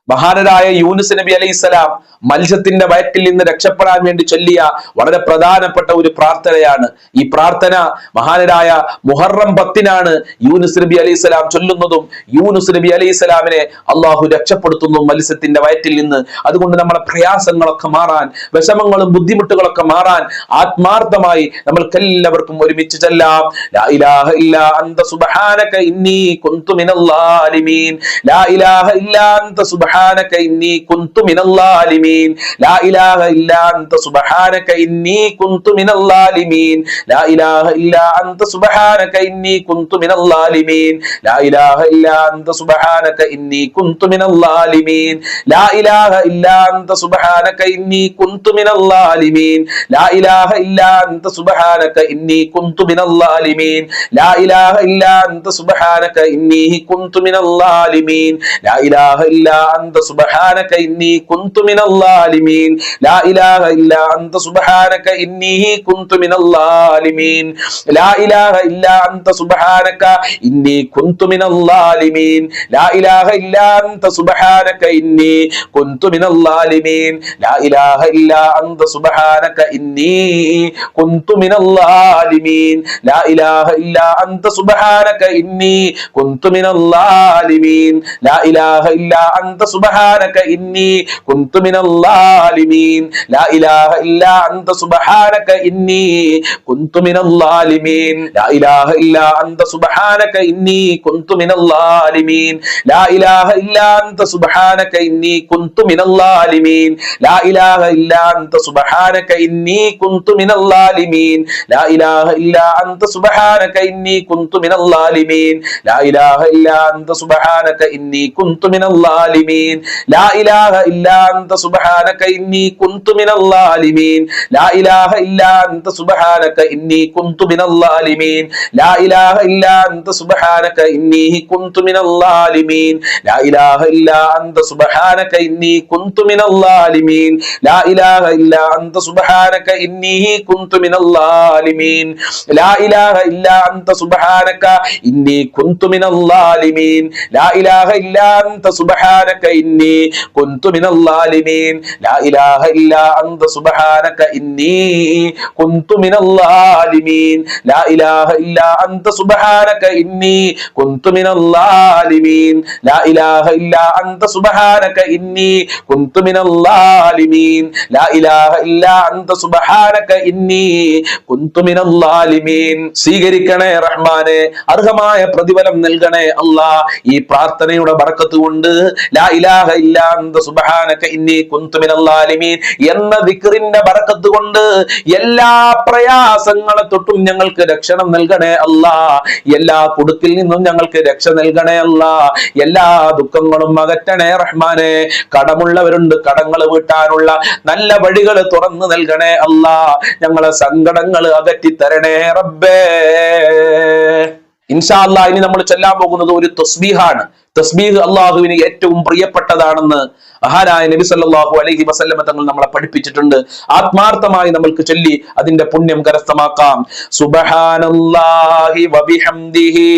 മഹാനരായ യൂനുസ് നബി അലൈഹിസ്സലാം മത്സ്യത്തിന്റെ വയറ്റിൽ നിന്ന് രക്ഷപ്പെടാൻ വേണ്ടി ചൊല്ലിയ വളരെ പ്രധാനപ്പെട്ട ഒരു പ്രാർത്ഥനയാണ്. ഈ പ്രാർത്ഥന മഹാനരായ മുഹറം 10 യൂനുസ് നബി അലൈഹിസ്സലാം ചൊല്ലുന്നതും യൂനുസ് നബി അലൈഹിസ്സലാമിനെ അള്ളാഹു രക്ഷപ്പെടുത്തുന്നു മത്സ്യത്തിന്റെ വയറ്റിൽ നിന്ന്. അതുകൊണ്ട് നമ്മുടെ പ്രയാസങ്ങളൊക്കെ മാറാൻ, വിഷമങ്ങളും ബുദ്ധിമുട്ടുകളൊക്കെ മാറാൻ ആത്മാർത്ഥമായി നമ്മൾക്കെല്ലാവർക്കും ഒരുമിച്ച് ചൊല്ലാം. ലാ ഇലാഹ ഇല്ലാ അന്ത സുബ്ഹാനക ഇന്നി കുന്തു മിനൽ ളാലിമീൻ. ലാ ഇലാഹ ഇല്ലാ അന്ത സുബ്ഹാനക സുബ്ഹാനക ഇന്നി കുന്തു മിനൽ ളാലിമീൻ ലാ ഇലാഹ ഇല്ലാ അൻത സുബ്ഹാനക ഇന്നി കുന്തു മിനൽ ളാലിമീൻ ലാ ഇലാഹ ഇല്ലാ അൻത സുബ്ഹാനക ഇന്നി കുന്തു മിനൽ ളാലിമീൻ ലാ ഇലാഹ ഇല്ലാ അൻത സുബ്ഹാനക ഇന്നി കുന്തു മിനൽ ളാലിമീൻ ലാ ഇലാഹ ഇല്ലാ അൻത സുബ്ഹാനക ഇന്നി കുന്തു മിനൽ ളാലിമീൻ ലാ ഇലാഹ ഇല്ലാ അൻത സുബ്ഹാനക ഇന്നി കുന്തു മിനൽ ളാലിമീൻ ലാ ഇലാഹ ഇല്ലാ അൻത സുബ്ഹാനക ഇന്നി കുന്തു മിനൽ ളാലിമീൻ ലാ ഇലാഹ ഇല്ലാ അൻത സുബ്ഹാനക ഇന്നി കുന്തു മിനൽ ളാലിമീൻ ലാ ഇലാഹ ഇല്ലാ അൻത സുബ്ഹാനക ഇന്നി കുന്തു മിനൽ ളാലിമീൻ ലാ ഇലാഹ ഇല്ലാ അൻത സുബ്ഹാനക ഇന്നി കുന്തു മിനൽ ളാലിമീൻ ലാ ഇലാഹ ഇല്ലാ അൻത സുബ്ഹാനക ഇന്നി കുന്തു മിനൽ ളാലിമീൻ ലാ ഇലാഹ ഇല്ലാ അൻത സുബ്ഹാനക ഇന്നി കുന്തു മിനൽ ളാലിമീൻ ലാ ഇലാഹ ഇല്ലാ അൻത സുബ്ഹാനക ഇന്നി കുന്തു മിനൽ ളാലിമീൻ ലാ ഇലാഹ ഇല്ലാ അൻത സുബ്ഹാനക ഇന്നി കുന്തു മിനൽ ളാലിമീൻ ലാ ഇലാഹ ഇല്ലാ അൻത സുബ്ഹാനക ഇന്നി കുന്തു മിനൽ ളാലിമീൻ ലാ ഇലാഹ ഇല്ലാ അൻത സുബ്ഹാനക ഇന്നി കുന്തു മിനൽ ളാലിമീൻ ലാ ഇലാഹ ഇല്ലാ അൻത സുബ്ഹാനക ഇന്നി കുന്തു മിനൽ ളാലിമീൻ ലാ ഇലാഹ ഇല്ലാ അൻത സുബ്ഹാനക ഇന്നി കുന്തു മിനൽ ളാലിമീൻ ലാ ഇലാഹ ഇല്ലാ അൻത സുബ്ഹാനക ഇന്നി കുന്തു മിനൽ ളാലിമീൻ ലാ ഇലാഹ ഇല്ലാ അൻത സുബ്ഹാനക ഇന്നി കുന്തു മിനൽ ളാലിമീൻ ലാ ഇലാഹ ഇല്ലാ അൻത സുബ്ഹാനക ഇന്നി കുന്തു മിനൽ ളാലിമീൻ ലാ ഇലാഹ ഇല്ലാ അൻത സുബ്ഹാനക ഇന്നി കുന്തു മിനൽ ളാലിമീൻ ലാ ഇലാഹ ഇല്ലാ അൻത സുബ്ഹാനക ഇന്നി കുന്തു മിനൽ ളാലിമീൻ ലാ ഇലാഹ ഇല്ലാ അൻത സുബ്ഹാനക ഇന്നി കുന്തു മിനൽ ളാലിമീൻ ലാ ഇലാഹ ഇല്ലാ അൻത സുബ്ഹാനക ഇന്നി കുന്തു മിനൽ ളാലിമീൻ ലാ ഇലാഹ ഇല്ലാ അൻത സുബ്ഹാനക ഇന്നി കുന്തു മിനൽ ളാലിമീൻ ലാ ഇലാഹ ഇല്ലാ അൻത സുബ്ഹാനക ഇന്നി കുന്തു മിനൽ ളാലിമീൻ ലാ ഇലാഹ ഇല്ലാ അൻത സുബ്ഹാനക ഇന്നി കുന്തു മിനൽ ളാലിമീൻ ലാ ഇലാഹ ഇല്ലാ അൻത സുബ്ഹാനക ഇന്നി കുന്തു മിനൽ ളാലിമീൻ ലാ ഇലാഹ ഇല്ലാ അൻത സുബ്ഹാനക ഇന്നി കുന്തു മിനൽ ളാലിമീൻ ലാ ഇലാഹ ഇല്ലാ അൻത സുബ്ഹാനക ഇന്നി കുന്തു മിനൽ ളാലിമീൻ. സ്വീകരിക്കണേ റഹ്മാനെ, അർഹമായ പ്രതിഫലം നൽകണേ അല്ലാ. ഈ പ്രാർത്ഥനയുടെ ബർക്കത്ത് കൊണ്ട് ലാ ഇലാഹ ഇല്ലാ അൻത സുബ്ഹാനക ഇന്നി കുന്തു മിനൽ ളാലിമീൻ എന്ന ദിക്റിന്റെ ബർക്കത്ത് കൊണ്ട് എല്ലാ പ്രയാസങ്ങളെ തൊട്ടും ഞങ്ങൾക്ക് രക്ഷണം നൽകണേ അല്ലാ. എല്ലാ കുടുക്കിൽ നിന്നും ഞങ്ങൾക്ക് രക്ഷ നൽകണേ അല്ലാ. എല്ലാ ദുഃഖങ്ങളും അകറ്റണേ റഹ്മാനെ. കടമുള്ളവരുണ്ട്, കടങ്ങൾ വീട്ടാനുള്ള നല്ല വഴികൾ തുറന്നു നൽകണേ അല്ലാ. ഞങ്ങളെ സങ്കടങ്ങൾ അകറ്റി തരണേ റബ്ബേ. ഇൻഷാ അല്ലാഹ് ഇനി നമ്മൾ ചൊല്ലാൻ പോകുന്നത് ഒരു തസ്ബീഹാണ്. തസ്ബീഹ് അള്ളാഹുവിന് ഏറ്റവും പ്രിയപ്പെട്ടതാണെന്ന് മഹാനായ നബി സല്ലല്ലാഹു അലൈഹി വസല്ലമ തങ്ങൾ നമ്മളെ പഠിപ്പിച്ചിട്ടുണ്ട്. ആത്മാർത്ഥമായി നമ്മൾക്ക് ചൊല്ലി അതിന്റെ പുണ്യം കരസ്ഥമാക്കാം. സുബ്ഹാനല്ലാഹി വബിഹംദിഹി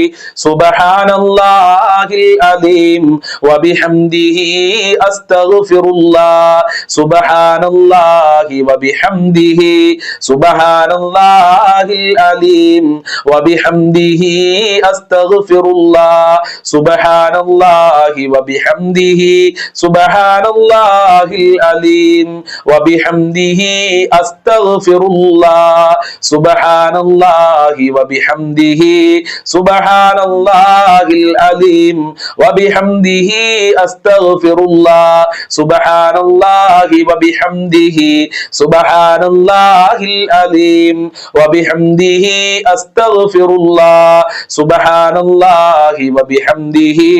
സുബ്ഹാനല്ലാഹിൽ അലീം വബിഹംദിഹി അസ്തഗ്ഫിറുല്ലാഹ് സുബ്ഹാനല്ലാഹി വബിഹംദിഹി സുബ്ഹാനല്ലാഹിൽ അലീം വബിഹംദിഹി അസ്തഗ്ഫിറുല്ലാഹ് സുബ്ഹാനല്ലാഹി വബിഹംദിഹി സുബ്ഹാനല്ലാഹിൽ അലീം വബിഹംദിഹി അസ്തഗ്ഫിറുല്ലാഹ് സുബ്ഹാനല്ലാഹി വബിഹംദിഹി സുബ്ഹാനല്ലാഹിൽ അലീം വബിഹംദിഹി അസ്തഗ്ഫിറുല്ലാഹ് സുബ്ഹാനല്ലാഹി വബിഹംദിഹി സുബ്ഹാനല്ലാഹിൽ അലീം വബിഹംദിഹി അസ്തഗ്ഫിറുല്ലാഹ് സുബ്ഹാനല്ലാഹി വബിഹംദിഹി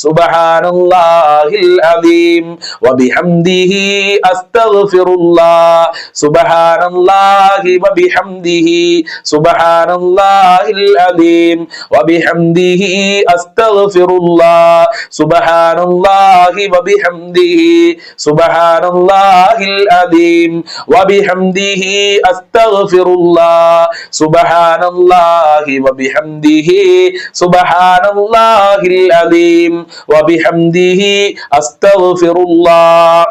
സുബ്ഹാനല്ലാഹിൽ അലീം വബിഹംദിഹി അസ്തഗ്ഫിറുല്ലാഹ് സുബ്ഹാനല്ലാഹി വബിഹംദിഹി സുബ്ഹാനല്ലാഹിൽ അലീം വബിഹംദിഹി അസ്തഗ്ഫിറുല്ലാഹ് സുബ്ഹാനല്ലാഹി വബിഹംദിഹി സുബ്ഹാനല്ലാഹിൽ അലീം വബിഹംദിഹി അസ്തഗ്ഫിറുല്ലാഹ് സുബ്ഹാനല്ലാഹി വബിഹംദിഹി സുബ്ഹാനല്ലാഹിൽ അലീം വബിഹംദിഹി അസ്തഗ്ഫിറുല്ലാഹ്.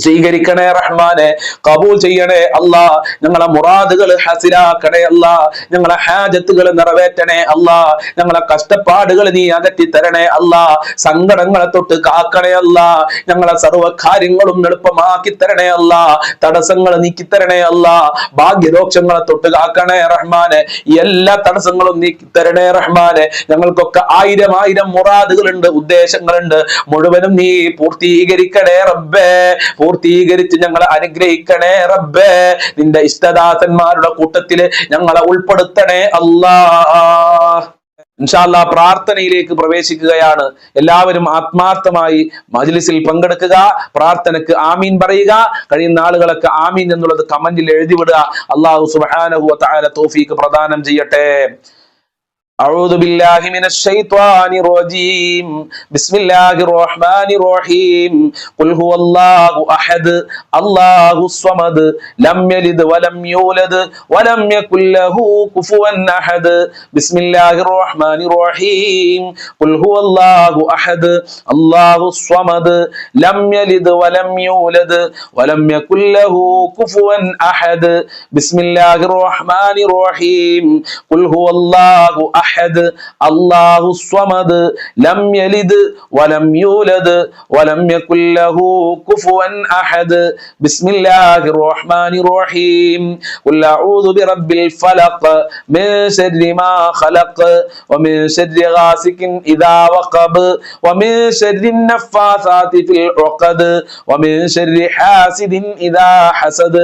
സ്വീകരിക്കണേ റഹ്മാനെ, കബൂൽ ചെയ്യണേ അല്ലാ. ഞങ്ങളെ മുറാദുകൾ ഹസിലാക്കണേ അല്ലാ. ഞങ്ങളെ ഹാജത്തുകൾ നിറവേറ്റണേ അല്ലാ. ഞങ്ങളെ കഷ്ടപ്പാടുകൾ നീ അകറ്റി തരണേ അല്ലാ. സങ്കടങ്ങളെ തൊട്ട് കാക്കണേ അല്ലാ. ഞങ്ങളെ സർവ്വ കാര്യങ്ങളും എളുപ്പമാക്കി തരണേ അല്ലാ. തടസ്സങ്ങൾ നീക്കി തരണേ അല്ലാ. ഭാഗ്യദോഷങ്ങളെ തൊട്ട് കാക്കണേ റഹ്മാനെ. എല്ലാ തടസ്സങ്ങളും നീക്കി തരണേ റഹ്മാനെ. ഞങ്ങൾക്കൊക്കെ ആയിരം ആയിരം മുറാദുകളുണ്ട്, ഉദ്ദേശങ്ങളുണ്ട്, മുഴുവനും നീ പൂർത്തീകരിക്കണേ റബ്ബേ. പൂർത്തീകരിച്ച് ഞങ്ങളെ അനുഗ്രഹിക്കണേ റബ്ബേ. നിന്റെ ഇഷ്ടദാസന്മാരുടെ കൂട്ടത്തില് ഞങ്ങളെ ഉൾപ്പെടുത്തണേ അല്ലാ. ഇൻഷാ അല്ലാഹ് പ്രാർത്ഥനയിലേക്ക് പ്രവേശിക്കുകയാണ്. എല്ലാവരും ആത്മാർത്ഥമായി മജ്ലിസിൽ പങ്കെടുക്കുക, പ്രാർത്ഥനക്ക് ആമീൻ പറയുക. കഴിയുന്ന ആളുകളൊക്കെ ആമീൻ എന്നുള്ളത് കമന്റിൽ എഴുതി വിടുക. അല്ലാഹു സുബ്ഹാനഹു വ തആല തൗഫീഖ് പ്രദാനം ചെയ്യട്ടെ. أعوذ بالله من الشيطان الرجيم. بسم الله الرحمن الرحيم. قل هو الله أحد الله الصمد لم يلد ولم يولد ولم يكن له كفوا أحد. بسم الله الرحمن الرحيم. قل هو الله أحد الله الصمد لم يلد ولم يولد ولم يكن له كفوا أحد. بسم الله الرحمن الرحيم. قل هو الله أحد الله الصمد لم يلد ولم يولد ولم يكن له كفوا أحد. بسم الله الرحمن الرحيم. قل أعوذ برب الفلق من شر ما خلق ومن شر غاسق إذا وقب ومن شر النفاثات في العقد ومن شر حاسد إذا حسد.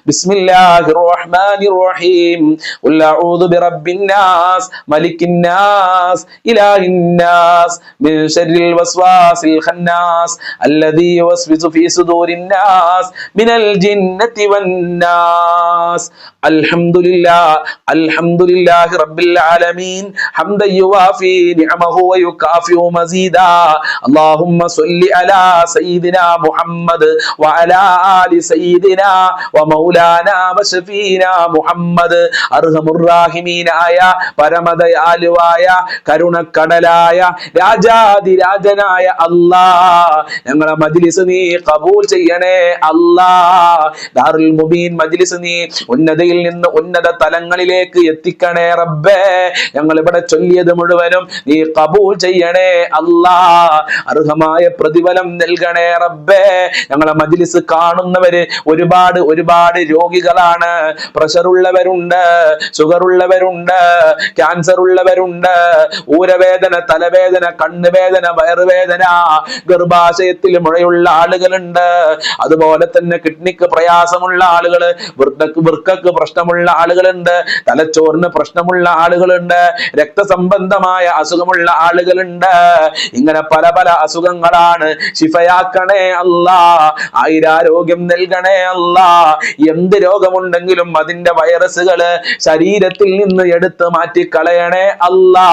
بسم الله الرحمن الرحيم. قل أعوذ برب الناس ملك الناس إله الناس من شر الوسواس الخناس الذي يوسوس في صدور الناس من الجنة والناس. الحمد لله رب العالمين حمدا يوافي نعمه ويكافئ مزيدا. اللهم صل على سيدنا محمد وعلى آل سيدنا ومولانا وشفينا محمد. أرحم الراحمين آية പരമദയാലുവായ കരുണക്കടലായ രാജാതിരാജനായ അല്ലാ, ഞങ്ങളെ മജ്ലിസ് നീ കബൂൽ ചെയ്യണേ അല്ലാ. ദാറുൽ മുബീൻ മജ്ലിസ് നീ ഉന്നതയിൽ നിന്ന് ഉന്നത തലങ്ങളിലേക്ക് എത്തിക്കണേ റബ്ബേ. ഞങ്ങൾ ഇവിടെ ചൊല്ലിയത് മുഴുവനും നീ കബൂൽ ചെയ്യണേ അല്ലാ. അർഹമായ പ്രതിഫലം നൽകണേ റബ്ബേ. ഞങ്ങളെ മജ്ലിസ് കാണുന്നവര് ഒരുപാട് രോഗികളാണ്. പ്രഷർ ഉള്ളവരുണ്ട്, ഷുഗർ ഉള്ളവരുണ്ട്, ക്യാൻസർ ഉള്ളവരുണ്ട്, ഊരവേദന, തലവേദന, കണ്ണുവേദന, വയറുവേദന, ഗർഭാശയത്തിൽ മുഴയുള്ള ആളുകളുണ്ട്, അതുപോലെ തന്നെ കിഡ്നിക്ക് പ്രയാസമുള്ള ആളുകള്, വൃക്കക്ക് പ്രശ്നമുള്ള ആളുകളുണ്ട്, തലച്ചോറിന് പ്രശ്നമുള്ള ആളുകളുണ്ട്, രക്തസംബന്ധമായ അസുഖമുള്ള ആളുകളുണ്ട്. ഇങ്ങനെ പല അസുഖങ്ങളാണ്. ശിഫയാക്കണേ അല്ലാ. ആയിരാരോഗ്യം നൽകണേ അല്ലാ. എന്ത് രോഗമുണ്ടെങ്കിലും അതിന്റെ വൈറസുകള് ശരീരത്തിൽ നിന്ന് എടുത്ത് മാറ്റി കളയണേ അല്ലാ.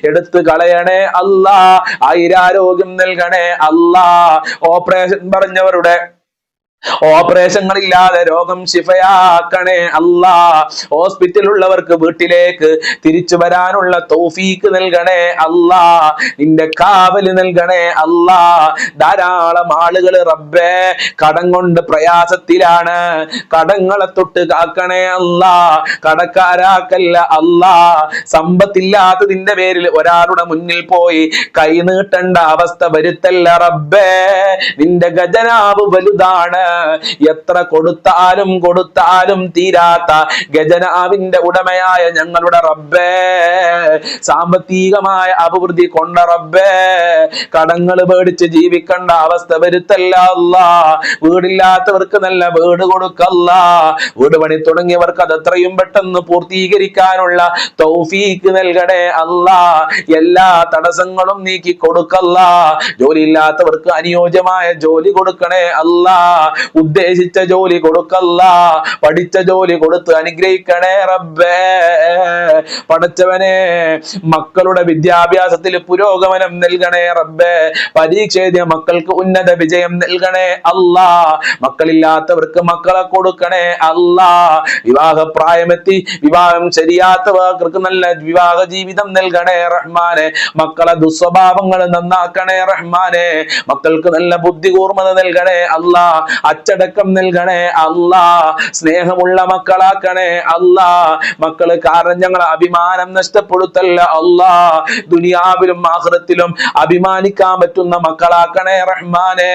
എടുത്ത് കളയണേ അല്ലാ. ആയിരാരോഗ്യം നൽകണേ അല്ലാ. ഓപ്പറേഷൻ പറഞ്ഞവരുടെ ഓപ്പറേഷങ്ങളില്ലാതെ രോഗം ശിഫയാക്കണേ അല്ലാ. ഹോസ്പിറ്റലുള്ളവർക്ക് വീട്ടിലേക്ക് തിരിച്ചു വരാനുള്ള തൗഫീക്ക് നൽകണേ അല്ലാ. നിന്റെ കാവല് നൽകണേ അല്ലാ. ധാരാളം ആളുകൾ റബ്ബേ കടം കൊണ്ട് പ്രയാസത്തിലാണ്. കടങ്ങളെ തൊട്ട് കാക്കണേ അല്ലാ. കടക്കാരാക്കല്ല അല്ലാ. സമ്പത്തില്ലാത്തതിന്റെ പേരിൽ ഒരാളുടെ മുന്നിൽ പോയി കൈ നീട്ടേണ്ട അവസ്ഥ വരുത്തല്ല റബ്ബേ. നിന്റെ ഖജനാവ് വലുതാണ്. എത്ര കൊടുത്താലും തീരാത്ത ഖജനാവിന്റെ ഉടമയായ ഞങ്ങളുടെ റബ്ബേ, സാമ്പത്തികമായ അഭിവൃദ്ധി കൊണ്ട റബ്ബേ, കടങ്ങൾ പേടിച്ച് ജീവിക്കേണ്ട അവസ്ഥ വരുത്തല്ല അല്ലാ. വീടില്ലാത്തവർക്ക് നല്ല വീട് കൊടുക്കല്ല. വീട് പണി തുടങ്ങിയവർക്ക് അത് എത്രയും പെട്ടെന്ന് പൂർത്തീകരിക്കാനുള്ള തൗഫീക്ക് നൽകണേ അല്ലാ. എല്ലാ തടസ്സങ്ങളും നീക്കി കൊടുക്കല്ല. ജോലിയില്ലാത്തവർക്ക് അനുയോജ്യമായ ജോലി കൊടുക്കണേ അല്ലാ. ഉദ്ദേശിച്ച ജോലി കൊടുക്കല്ല. പഠിച്ച ജോലി കൊടുത്ത് അനുഗ്രഹിക്കണേ റബ്ബേ. പടച്ചവനെ, മക്കളുടെ വിദ്യാഭ്യാസത്തിൽ പുരോഗമനം നൽകണേ റബ്ബേ. പരീക്ഷ എഴുതിയ മക്കൾക്ക് ഉന്നത വിജയം നൽകണേ അല്ലാ. മക്കളില്ലാത്തവർക്ക് മക്കളെ കൊടുക്കണേ അല്ലാ. വിവാഹപ്രായമെത്തി വിവാഹം ശരിയാത്തവർക്ക് നല്ല വിവാഹ ജീവിതം നൽകണേ റഹ്മാനെ. മക്കളെ ദുസ്വഭാവങ്ങൾ നന്നാക്കണേ റഹ്മാനെ. മക്കൾക്ക് നല്ല ബുദ്ധി കൂർമ്മത നൽകണേ അല്ലാ. അച്ചടക്കം നൽകണേ അല്ലാ, സ്നേഹമുള്ള മക്കളാക്കണേ അല്ലാ. മക്കള് കാരണം ഞങ്ങളെ അഭിമാനം നഷ്ടപ്പെടുത്തല്ല അല്ലാ, ദുനിയാവിലും ആഖിറത്തിലും അഭിമാനിക്കാൻ പറ്റുന്ന മക്കളാക്കണേ റഹ്മാനെ.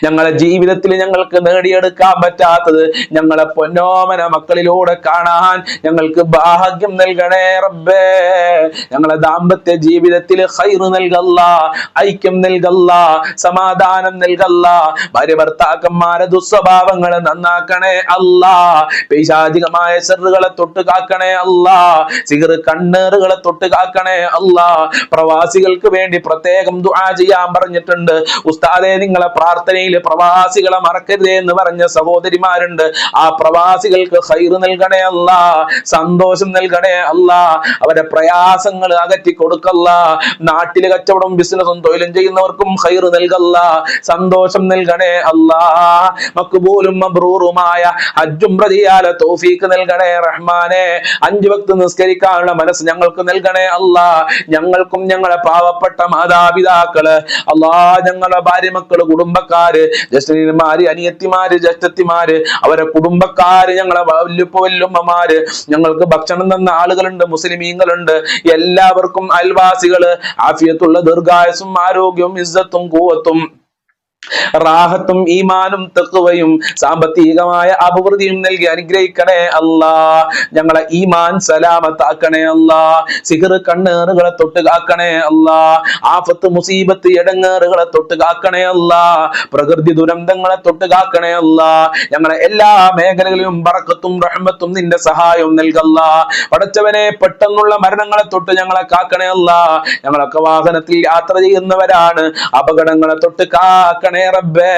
ഞങ്ങളെ ജീവിതത്തിൽ ഞങ്ങൾക്ക് നേടിയെടുക്കാൻ പറ്റാത്തത് ഞങ്ങളെ പൊന്നോമന മക്കളിലൂടെ കാണാൻ ഞങ്ങൾക്ക് ഭാഗ്യം നൽകണേ റബ്ബേ. ഞങ്ങളെ ദാമ്പത്യ ജീവിതത്തിൽ ഖൈറ് നൽകല്ല, ഐക്യം നൽകല്ല, സമാധാനം നൽകല്ല. ഭാര്യ ഭർത്താക്കന്മാരെ ദുസ്വഭാവങ്ങളെ നന്നാക്കണേ അല്ലാ, പൈശാചികമായ ശർറുകളെ തൊട്ട് കാക്കണേ അല്ലാ, സിഹർ കണ്ണേറുകളെ തൊട്ട് കാക്കണേ അല്ലാ. പ്രവാസികൾക്ക് വേണ്ടി പ്രത്യേകം ദുആ ചെയ്യാൻ പറഞ്ഞിട്ടുണ്ട് ഉസ്താദേ. നിങ്ങളെ പ്രാർത്ഥനയിൽ പ്രവാസികളെ മറക്കരുതേ എന്ന് പറഞ്ഞ സഹോദരിമാരുണ്ട്. ആ പ്രവാസികൾക്ക് ഖൈറ് നൽകണേ അല്ലാ, സന്തോഷം നൽകണേ അല്ലാ, അവരെ പ്രയാസങ്ങൾ അകറ്റി കൊടുക്കല്ല. നാട്ടില് കച്ചവടം ബിസിനസ്സും തൊഴിലും ചെയ്യുന്നവർക്കും ഖൈറ് നൽകല്ല, സന്തോഷം നൽകണേ അല്ലാ. മഖ്ബൂലും മബ്റൂറുമായ ഹജ്ജും പ്രതിയാല തൗഫീഖ് നൽകണേ റഹ്മാനെ. 5 വക്ത് നിസ്കരിക്കാനുള്ള മനസ്സ് ഞങ്ങൾക്ക് നൽകണേ അല്ലാ. ഞങ്ങൾക്കും ഞങ്ങളെ പാവപ്പെട്ട മാതാപിതാക്കള് അല്ലാ, ഞങ്ങളുടെ ഭാര്യ മക്കള് കുടുംബക്കാര് ജ്യേഷ്ഠന്മാര് അനിയത്തിമാര് ജ്യേഷ്ഠത്തിമാര് അവരെ കുടുംബക്കാര് ഞങ്ങളെ വല്ലുപ്പ വല്ലുമ്മമാര് ഞങ്ങൾക്ക് ഭക്ഷണം തന്ന ആളുകളുണ്ട്, മുസ്ലിമീങ്ങളുണ്ട്. എല്ലാവർക്കും അയൽവാസികള് ആഫിയത്തുള്ള ദീർഘായുസ്സും ആരോഗ്യവും ഇസ്സത്തും ഖുവത്തും റാഹത്തും ഈമാനും തഖ്വയും സാമ്പത്തികമായ അഭിവൃദ്ധിയും നൽകി അനുഗ്രഹിക്കണേ അല്ലാ. ഞങ്ങളെ ഈമാൻ സലാമത്താക്കണേ അല്ലാ. സിഹർ കണ്ണേറുകളെ തൊട്ട് കാക്കണേ അല്ലാ. ആഫത്ത് മുസീബത്ത് എടങ്ങേറുകളെ തൊട്ട് കാക്കണേ അല്ലാ. പ്രകൃതി ദുരന്തങ്ങളെ തൊട്ട് കാക്കണേ അല്ലാ. ഞങ്ങളെ എല്ലാ മേഖലകളിലും ബറക്കത്തും റഹ്മത്തും നിന്റെ സഹായവും നൽകല്ലാ. പടച്ചവനെ പെട്ടെന്നുള്ള മരണങ്ങളെ തൊട്ട് ഞങ്ങളെ കാക്കണേ അല്ലാ. ഞങ്ങളൊക്കെ വാഹനത്തിൽ യാത്ര ചെയ്യുന്നവരാണ്, അപകടങ്ങളെ തൊട്ട് കാക്കണേ റബ്ബേ.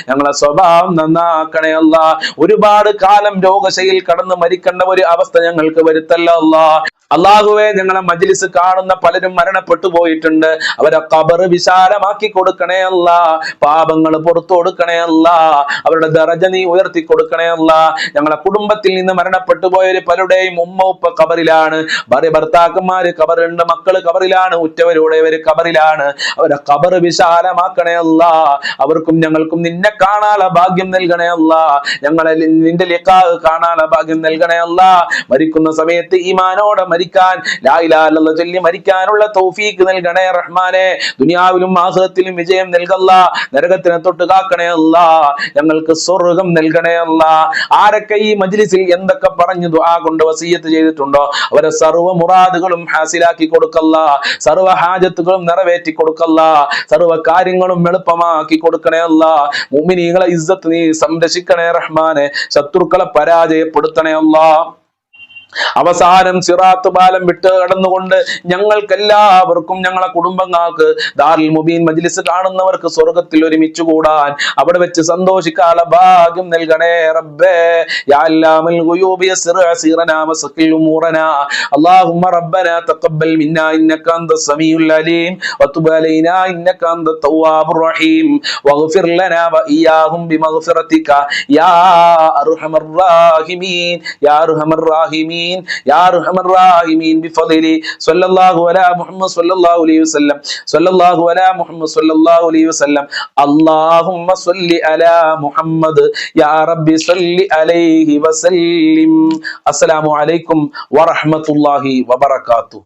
ഞങ്ങളെ സ്വഭാവം നന്നാക്കണേ അല്ലാ. ഒരുപാട് കാലം രോഗശയിൽ കടന്ന് മരിക്കേണ്ട ഒരു അവസ്ഥ ഞങ്ങൾക്ക് വരുത്തല്ല അല്ലാ. അള്ളാഹുവേ, ഞങ്ങളെ മജ്ലിസ് കാണുന്ന പലരും മരണപ്പെട്ടു പോയിട്ടുണ്ട്. അവരെ ഖബർ വിശാലമാക്കി കൊടുക്കണേ അല്ലാ. പാപങ്ങൾ പുറത്തു കൊടുക്കണേ അല്ലാ. അവരുടെ ദറജ നീ ഉയർത്തി കൊടുക്കണേ അല്ലാ. ഞങ്ങളെ കുടുംബത്തിൽ നിന്ന് മരണപ്പെട്ടു പോയവര് പലരുടെയും ഉമ്മ ഉപ്പ ഖബറിലാണ്, ഭാര്യ ഭർത്താക്കന്മാര് ഖബറിലുണ്ട്, മക്കള് ഖബറിലാണ്, ഉറ്റവരുടേവര് ഖബറിലാണ്. അവരെ ഖബർ വിശാലമാക്കണേ അല്ലാ. അവർക്കും ഞങ്ങൾക്കും നിന്നെ കാണാനുള്ള ഭാഗ്യം നൽകണേ അല്ലാ. ഞങ്ങളെ നിന്റെ ലിഖാ കാണാനുള്ള ഭാഗ്യം നൽകണേ അല്ലാ. മരിക്കുന്ന സമയത്ത് ഈമാനോടെ മരിക്കാൻ, ലാ ഇലാഹ ഇല്ലല്ലാഹ് ചൊല്ലി മരിക്കാനുള്ള തൗഫീഖ് നൽകണേ റഹ്മാനെ. ദുനിയാവിലും ആഖിറത്തിലും വിജയം നൽകല്ലാ. നരകത്തിനെ തൊട്ട് കാക്കണേ അല്ലാ. ഞങ്ങൾക്ക് സ്വർഗ്ഗം നൽകണേ അല്ലാ. ആരൊക്കെ ഈ മജ്ലിസിൽ എന്തൊക്കെ പറഞ്ഞു ദുആ കൊണ്ട് വസിയത്ത് ചെയ്തിട്ടുണ്ടോ അവരെ സർവ്വ മുറാദുകളും ഹാസിലാക്കി കൊടുക്കല്ലാ. സർവ്വ ഹാജത്തുകളും നിറവേറ്റി കൊടുക്കല്ലാ. സർവ്വ കാര്യങ്ങളും എളുപ്പമാക്കി കൊടുക്കണേ അല്ലാ. മുഅ്മിനീങ്ങളെ ഇസ്സത്ത് നീ സംരക്ഷിക്കണേ റഹ്മാനെ. ശത്രുക്കളെ പരാജയപ്പെടുത്തണേ അല്ലാ. അവസാനം സിറാത്ത് പാലം വിട്ട് കടന്നുകൊണ്ട് ഞങ്ങൾക്കെല്ലാവർക്കും ഞങ്ങളെ കുടുംബങ്ങൾക്ക് ദാറുൽ മുബീൻ മജ്ലിസ് കാണുന്നവർക്ക് സ്വർഗ്ഗത്തിൽ ഒരുമിച്ച് കൂടാൻ അവിടെ വെച്ച് സന്തോഷിക്കാനുള്ള ഭാഗ്യം നൽകണേ റബ്ബേ. യാ അല്ലാമൽ ഗുയൂബി യസ്ർ അസീറനാ വസഖിൽ ഉമൂറനാ. അല്ലാഹുമ്മ റബ്ബനാ തഖബ്ബൽ മിന്നാ ഇന്നക അൻതസ് സമീഉൽ അലീം വതുബ് അലൈനാ ഇന്നക അൻതത് തവ്വാബുർ റഹീം വഗ്ഫിർ ലനാ വഇയ്യാഹും ബിമഗ്ഫിറതിക യാ അർഹമർ റഹീമീൻ യാ അർഹമർ റഹീമീൻ يا ارحم الراحمين بفضل صلى الله على محمد صلى الله عليه وسلم صلى الله على محمد صلى الله عليه وسلم اللهم صل على محمد يا رب صل عليه وسلم. السلام عليكم ورحمة الله وبركاته.